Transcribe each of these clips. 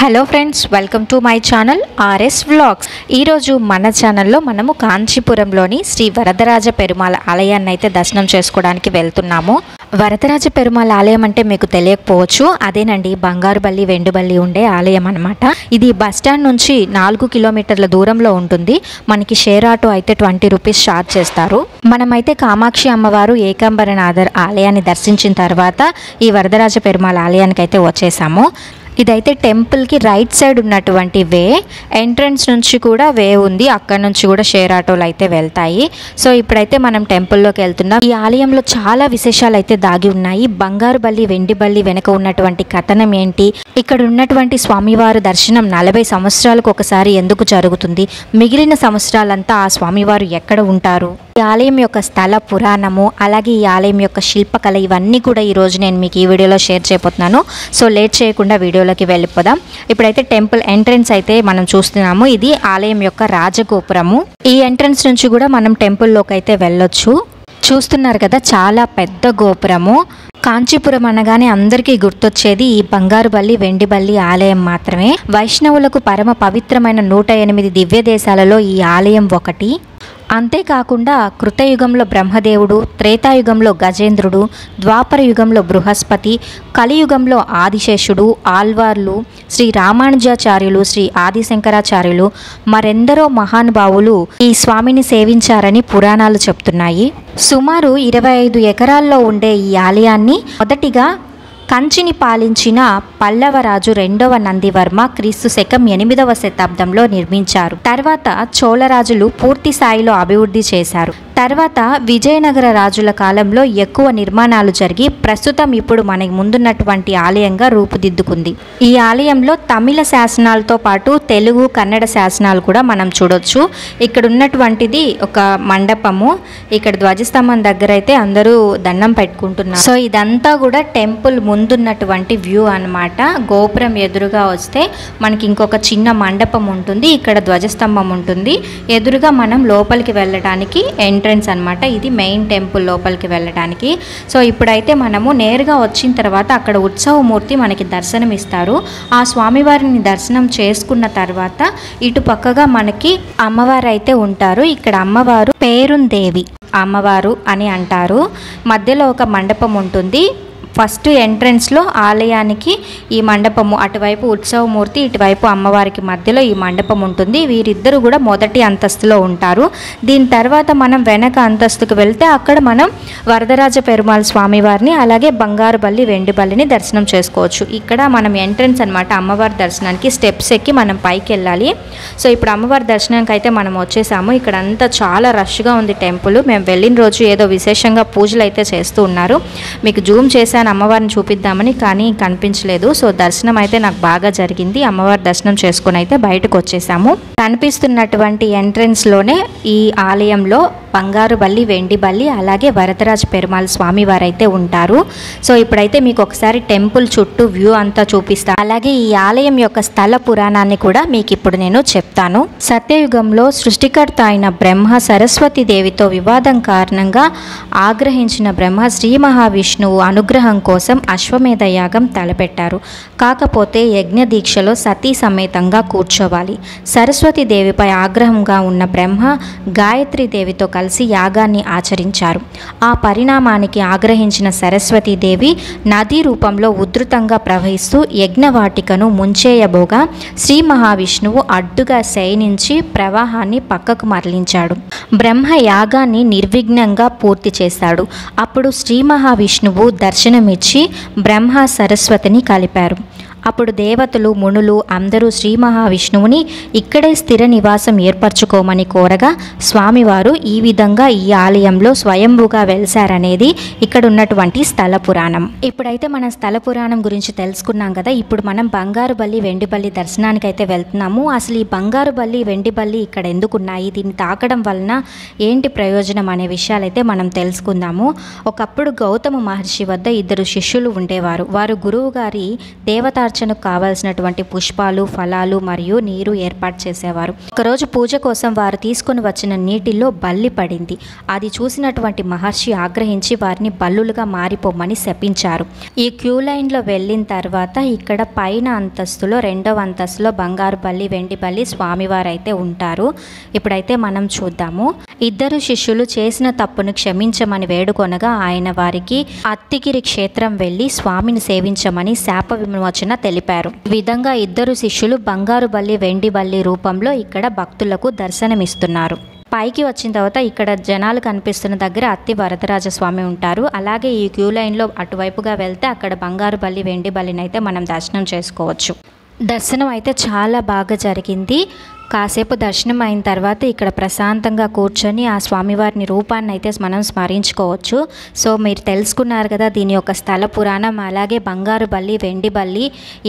Hello friends, welcome to my channel RS vlogs. ఈరోజు మన ఛానల్లో మనము కాంచీపురంలోని శ్రీ వరదరాజ పెరుమాళ్ ఆలయాన్ని అయితే దర్శనం చేసుకోవడానికి వెళ్తున్నాము. వరదరాజ పెరుమాళ్ ఆలయం అంటే మీకు తెలియకపోవచ్చు, అదేనండి బంగారుబల్లి వెండిబల్లి ఉండే ఆలయం అనమాట. ఇది బస్టాండ్ నుంచి 4 కిలోమీటర్ల దూరంలో ఉంటుంది. మనకి షేర్ ఆటో అయితే 20 రూపీస్ ఛార్జ్ చేస్తారు. మనమైతే కామాక్షి అమ్మవారు ఏకాంబరనాథర్ ఆలయాన్ని దర్శించిన తర్వాత ఈ వరదరాజ పెరుమాళ్ ఆలయానికి అయితే వచ్చేసాము. ఇదైతే టెంపుల్కి రైట్ సైడ్ ఉన్నటువంటి వే, ఎంట్రన్స్ నుంచి కూడా వే ఉంది, అక్కడ నుంచి కూడా షేర్ ఆటోలు అయితే వెళ్తాయి. సో ఇప్పుడైతే మనం టెంపుల్లోకి వెళ్తున్నాం. ఈ ఆలయంలో చాలా విశేషాలు అయితే దాగి ఉన్నాయి. బంగారుబల్లి వెండిబల్లి వెనుక ఉన్నటువంటి కథనం ఏంటి, ఇక్కడ ఉన్నటువంటి స్వామివారు దర్శనం 40 సంవత్సరాలకు ఒకసారి ఎందుకు జరుగుతుంది, మిగిలిన సంవత్సరాలంతా ఆ స్వామివారు ఎక్కడ ఉంటారు, ఈ ఆలయం యొక్క స్థల పురాణము, అలాగే ఈ ఆలయం యొక్క శిల్పకళ, ఇవన్నీ కూడా ఈరోజు నేను మీకు ఈ వీడియోలో షేర్ చేయబోతున్నాను. సో లేట్ చేయకుండా వీడియోలోకి వెళ్ళిపోదాం. ఇప్పుడైతే టెంపుల్ ఎంట్రన్స్ అయితే మనం చూస్తున్నాము. ఇది ఆలయం యొక్క రాజగోపురము. ఈ ఎంట్రన్స్ నుంచి కూడా మనం టెంపుల్లోకి అయితే వెళ్ళొచ్చు. చూస్తున్నారు కదా, చాలా పెద్ద గోపురము. కాంచీపురం అనగానే అందరికీ గుర్తొచ్చేది ఈ బంగారుబల్లి వెండిబల్లి ఆలయం మాత్రమే. వైష్ణవులకు పరమ పవిత్రమైన 108 దివ్య దేశాలలో ఈ ఆలయం ఒకటి. అంతేకాకుండా కృతయుగంలో బ్రహ్మదేవుడు, త్రేతాయుగంలో గజేంద్రుడు, ద్వాపర యుగంలో బృహస్పతి, కలియుగంలో ఆదిశేషుడు, ఆల్వార్లు, శ్రీ రామానుజాచార్యులు, శ్రీ ఆదిశంకరాచార్యులు, మరెందరో మహానుభావులు ఈ స్వామిని సేవించారని పురాణాలు చెప్తున్నాయి. సుమారు 25 ఎకరాల్లో ఉండే ఈ ఆలయాన్ని మొదటిగా కంచిని పాలించిన పల్లవరాజు 2వ నందివర్మ క్రీస్తు శకం 8వ శతాబ్దంలో నిర్మించారు. తర్వాత చోళరాజులు పూర్తి స్థాయిలో అభివృద్ధి చేశారు. తర్వాత విజయనగర రాజుల కాలంలో ఎక్కువ నిర్మాణాలు జరిగి ప్రస్తుతం ఇప్పుడు మనకి ముందున్నటువంటి ఆలయంగా రూపుదిద్దుకుంది. ఈ ఆలయంలో తమిళ శాసనాలతో పాటు తెలుగు, కన్నడ శాసనాలు కూడా మనం చూడొచ్చు. ఇక్కడ ఉన్నటువంటిది ఒక మండపము. ఇక్కడ ధ్వజస్తంభం దగ్గర అయితే అందరూ దండం పెట్టుకుంటున్నారు. సో ఇదంతా కూడా టెంపుల్ ముందున్నటువంటి వ్యూ అన్నమాట. గోపురం ఎదురుగా వస్తే మనకి ఇంకొక చిన్న మండపం ఉంటుంది, ఇక్కడ ధ్వజస్తంభం ఉంటుంది. ఎదురుగా మనం లోపలికి వెళ్ళడానికి ఎంట్రన్స్ అనమాట. ఇది మెయిన్ టెంపుల్ లోపలికి వెళ్ళడానికి. సో ఇప్పుడైతే మనము నేరుగా వచ్చిన తర్వాత అక్కడ ఉత్సవమూర్తి మనకి దర్శనం ఇస్తారు. ఆ స్వామివారిని దర్శనం చేసుకున్న తర్వాత ఇటు పక్కగా మనకి అమ్మవారు అయితే ఉంటారు. ఇక్కడ అమ్మవారు పేరుందేవి అమ్మవారు అని అంటారు. మధ్యలో ఒక మండపం ఉంటుంది. ఫస్ట్ ఎంట్రన్స్లో ఆలయానికి ఈ మండపము, అటువైపు ఉత్సవమూర్తి, ఇటువైపు అమ్మవారికి మధ్యలో ఈ మండపం ఉంటుంది. వీరిద్దరూ కూడా మొదటి అంతస్తులో ఉంటారు. దీని తర్వాత మనం వెనక అంతస్తుకు వెళ్తే అక్కడ మనం వరదరాజ పెరుమాళ్ స్వామివారిని అలాగే బంగారుబల్లి వెండిబల్లిని దర్శనం చేసుకోవచ్చు. ఇక్కడ మనం ఎంట్రన్స్ అనమాట. అమ్మవారి దర్శనానికి స్టెప్స్ ఎక్కి మనం పైకి వెళ్ళాలి. సో ఇప్పుడు అమ్మవారి దర్శనానికి అయితే మనం వచ్చేసాము. ఇక్కడ అంతా చాలా రష్గా ఉంది టెంపుల్. మేము వెళ్ళిన రోజు ఏదో విశేషంగా పూజలు అయితే చేస్తూ ఉన్నారు. మీకు జూమ్ చేశాను అమ్మవారిని చూపిద్దామని, కానీ కనిపించలేదు. సో దర్శనం అయితే నాకు బాగా జరిగింది. అమ్మవారి దర్శనం చేసుకుని అయితే బయటకు వచ్చేసాము. కనిపిస్తున్నటువంటి ఎంట్రన్స్ లోనే ఈ ఆలయంలో బంగారుబల్లి వెండిబల్లి అలాగే వరదరాజ పెరుమాళ్ స్వామి వారైతే ఉంటారు. సో ఇప్పుడైతే మీకు ఒకసారి టెంపుల్ చుట్టూ వ్యూ అంతా చూపిస్తాను. అలాగే ఈ ఆలయం యొక్క స్థల పురాణాన్ని కూడా మీకు ఇప్పుడు నేను చెప్తాను. సత్యయుగంలో సృష్టికర్త అయిన బ్రహ్మ సరస్వతి దేవితో వివాదం కారణంగా ఆగ్రహించిన బ్రహ్మ శ్రీ మహావిష్ణువు అనుగ్రహం కోసం అశ్వమేధ యాగం తలపెట్టారు. కాకపోతే యజ్ఞ దీక్షలో సతీ సమేతంగా కూర్చోవాలి. సరస్వతి దేవిపై ఆగ్రహంగా ఉన్న బ్రహ్మ గాయత్రి దేవితో కలిసి యాగాన్ని ఆచరించారు. ఆ పరిణామానికి ఆగ్రహించిన సరస్వతి దేవి నదీ రూపంలో ఉధృతంగా ప్రవహిస్తూ యజ్ఞవాటికను ముంచేయబోగా శ్రీ మహావిష్ణువు అడ్డుగా శయనించి ప్రవాహాన్ని పక్కకు మరలించాడు. బ్రహ్మ యాగాన్ని నిర్విఘ్నంగా పూర్తి చేశాడు. అప్పుడు శ్రీ మహావిష్ణువు దర్శనమిచ్చి బ్రహ్మ సరస్వతిని కలిపారు. అప్పుడు దేవతలు, మునులు అందరూ శ్రీ మహావిష్ణువుని ఇక్కడే స్థిర నివాసం ఏర్పరచుకోమని కోరగా స్వామివారు ఈ విధంగా ఈ ఆలయంలో స్వయంభూగా వెలిశారనేది ఇక్కడ ఉన్నటువంటి స్థల పురాణం. ఇప్పుడైతే మన స్థల పురాణం గురించి తెలుసుకున్నాం కదా. ఇప్పుడు మనం బంగారుబల్లి వెండిబల్లి దర్శనానికి అయితే వెళ్తున్నాము. అసలు ఈ బంగారుబల్లి వెండిబల్లి ఇక్కడ ఎందుకున్నాయి, దీన్ని తాకడం వలన ఏంటి ప్రయోజనం అనే విషయాలైతే మనం తెలుసుకుందాము. ఒకప్పుడు గౌతమ మహర్షి వద్ద 2 శిష్యులు ఉండేవారు. వారు గురువు గారి దేవతార్చన కుంకుమార్చనకు కావాల్సినటువంటి పుష్పాలు, ఫలాలు మరియు నీరు ఏర్పాటు చేసేవారు. ఒకరోజు పూజ కోసం వారు తీసుకొని వచ్చిన నీటిలో బల్లి పడింది. అది చూసినటువంటి మహర్షి ఆగ్రహించి వారిని బల్లులుగా మారిపోమని శపించారు. ఈ క్యూ లైన్లో వెళ్ళిన తర్వాత ఇక్కడ పైన అంతస్తులో 2వ అంతస్తులో బంగారు బల్లి, వెండి బల్లి స్వామివారు అయితే ఉంటారు. ఇప్పుడైతే మనం చూద్దాము. ఇద్దరు శిష్యులు చేసిన తప్పును క్షమించమని వేడుకొనగా ఆయన వారికి అత్తిగిరి క్షేత్రం వెళ్ళి స్వామిని సేవించమని శాప విమోచన తెలిపారు. ఈ విధంగా ఇద్దరు శిష్యులు బంగారు బల్లి, వెండి బల్లి రూపంలో ఇక్కడ భక్తులకు దర్శనమిస్తున్నారు. పైకి వచ్చిన తర్వాత ఇక్కడ జనాలు కనిపిస్తున్న దగ్గర అత్తి వరదరాజస్వామి ఉంటారు. అలాగే ఈ క్యూ లైన్లో అటువైపుగా వెళ్తే అక్కడ బంగారు బల్లి, వెండి బల్లిని అయితే మనం దర్శనం చేసుకోవచ్చు. దర్శనం అయితే చాలా బాగా జరిగింది. కాసేపు దర్శనం అయిన తర్వాత ఇక్కడ ప్రశాంతంగా కూర్చొని ఆ స్వామివారిని రూపాన్ని అయితే మనం స్మరించుకోవచ్చు. సో మీరు తెలుసుకున్నారు కదా దీని యొక్క స్థల పురాణం. అలాగే బంగారు బల్లి, వెండి బల్లి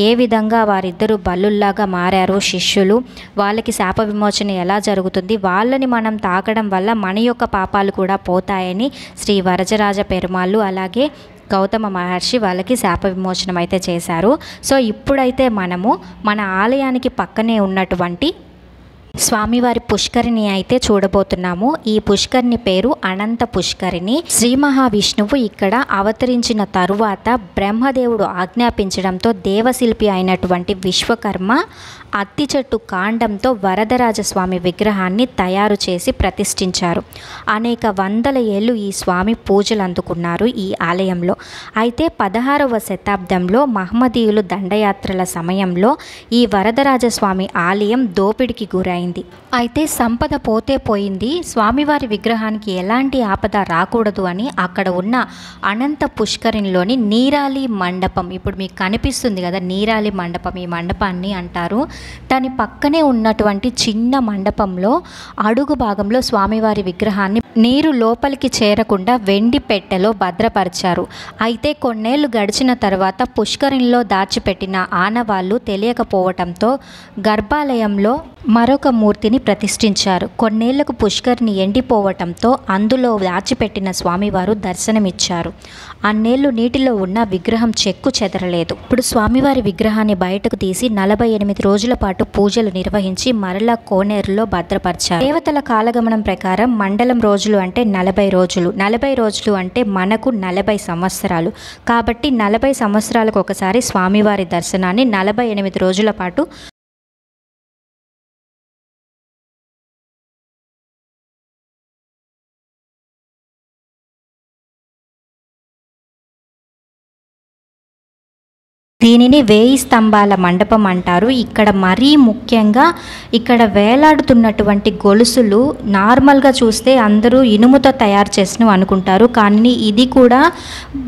ఏ విధంగా వారిద్దరూ బల్లుల్లాగా మారారు శిష్యులు, వాళ్ళకి శాప విమోచన ఎలా జరుగుతుంది, వాళ్ళని మనం తాకడం వల్ల మన యొక్క పాపాలు కూడా పోతాయని శ్రీ వరదరాజ పెరుమాళ్ళు అలాగే గౌతమ మహర్షి వాళ్ళకి శాప విమోచనం అయితే చేశారు. సో ఇప్పుడైతే మనము మన ఆలయానికి పక్కనే ఉన్నటువంటి స్వామివారి పుష్కరిణి అయితే చూడబోతున్నాము. ఈ పుష్కరిణి పేరు అనంత పుష్కరిణి. శ్రీ మహావిష్ణువు ఇక్కడ అవతరించిన తరువాత బ్రహ్మదేవుడు ఆజ్ఞాపించడంతో దేవశిల్పి అయినటువంటి విశ్వకర్మ అత్తి చెట్టు కాండంతో వరదరాజస్వామి విగ్రహాన్ని తయారు చేసి ప్రతిష్ఠించారు. అనేక వందల ఏళ్ళు ఈ స్వామి పూజలు అందుకున్నారు ఈ ఆలయంలో. అయితే 16వ శతాబ్దంలో మహమ్మదీయులు దండయాత్రల సమయంలో ఈ వరదరాజస్వామి ఆలయం దోపిడికి గురైంది. అయితే సంపద పోతే పోయింది, స్వామివారి విగ్రహానికి ఎలాంటి ఆపద రాకూడదు అని అక్కడ ఉన్న అనంత పుష్కరిణిలోని నీరాలి మండపం, ఇప్పుడు మీకు కనిపిస్తుంది కదా నీరాలి మండపం, ఈ మండపాన్ని అంటారు. దాని పక్కనే ఉన్నటువంటి చిన్న మండపంలో అడుగు భాగంలో స్వామివారి విగ్రహాన్ని నీరు లోపలికి చేరకుండా వెండి పెట్టెలో భద్రపరిచారు. అయితే కొన్నేళ్లు గడిచిన తర్వాత పుష్కరిణిలో దాచిపెట్టిన ఆనవాళ్లు తెలియకపోవటంతో గర్భాలయంలో మరొక మూర్తిని ప్రతిష్ఠించారు. కొన్నేళ్లకు పుష్కరిణి ఎండిపోవటంతో అందులో దాచిపెట్టిన స్వామివారు దర్శనమిచ్చారు. అన్నేళ్లు నీటిలో ఉన్న విగ్రహం చెక్కు చెదరలేదు. ఇప్పుడు స్వామివారి విగ్రహాన్ని బయటకు తీసి 48 రోజుల పాటు పూజలు నిర్వహించి మరలా కోనేరులో భద్రపరిచారు. దేవతల కాలగమనం ప్రకారం మండలం రోజులు అంటే 40 రోజులు, 40 రోజులు అంటే మనకు 40 సంవత్సరాలు. కాబట్టి 40 సంవత్సరాలకు ఒకసారి స్వామివారి దర్శనాన్ని 48 రోజుల పాటు దీనిని 1000 స్తంభాల మండపం అంటారు. ఇక్కడ మరీ ముఖ్యంగా ఇక్కడ వేలాడుతున్నటువంటి గొలుసులు నార్మల్గా చూస్తే అందరూ ఇనుముతో తయారు చేసినవి అనుకుంటారు, కానీ ఇది కూడా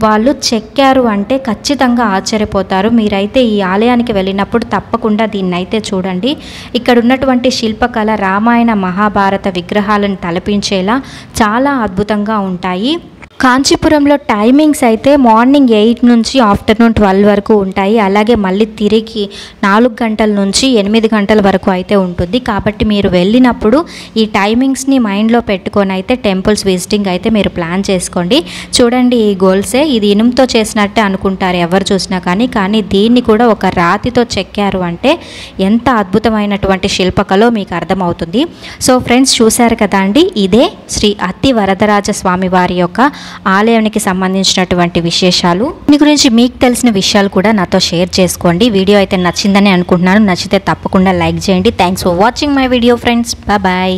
వాళ్ళు చెక్కారు అంటే ఖచ్చితంగా ఆశ్చర్యపోతారు. మీరైతే ఈ ఆలయానికి వెళ్ళినప్పుడు తప్పకుండా దీన్ని అయితే చూడండి. ఇక్కడ ఉన్నటువంటి శిల్పకళ రామాయణ మహాభారత విగ్రహాలను తలపించేలా చాలా అద్భుతంగా ఉంటాయి. కాంచీపురంలో టైమింగ్స్ అయితే మార్నింగ్ 8 నుంచి ఆఫ్టర్నూన్ 12 వరకు ఉంటాయి. అలాగే మళ్ళీ తిరిగి 4 గంటల నుంచి 8 గంటల వరకు అయితే ఉంటుంది. కాబట్టి మీరు వెళ్ళినప్పుడు ఈ టైమింగ్స్ని మైండ్లో పెట్టుకొని అయితే టెంపుల్స్ విజిటింగ్ అయితే మీరు ప్లాన్ చేసుకోండి. చూడండి ఈ గోల్సే, ఇది ఇనుముతో చేసినట్టే అనుకుంటారు ఎవరు చూసినా కానీ దీన్ని కూడా ఒక రాతితో చెక్కారు అంటే ఎంత అద్భుతమైనటువంటి శిల్పకళో మీకు అర్థమవుతుంది. సో ఫ్రెండ్స్ చూశారు కదా అండి, ఇదే శ్రీ అత్తి వరదరాజ స్వామి వారి యొక్క ఆలయానికి సంబంధించినటువంటి విశేషాలు. దీని గురించి మీకు తెలిసిన విషయాలు కూడా నాతో షేర్ చేసుకోండి. వీడియో అయితే నచ్చిందని అనుకుంటున్నాను. నచ్చితే తప్పకుండా లైక్ చేయండి. Thanks for watching my video friends. Bye.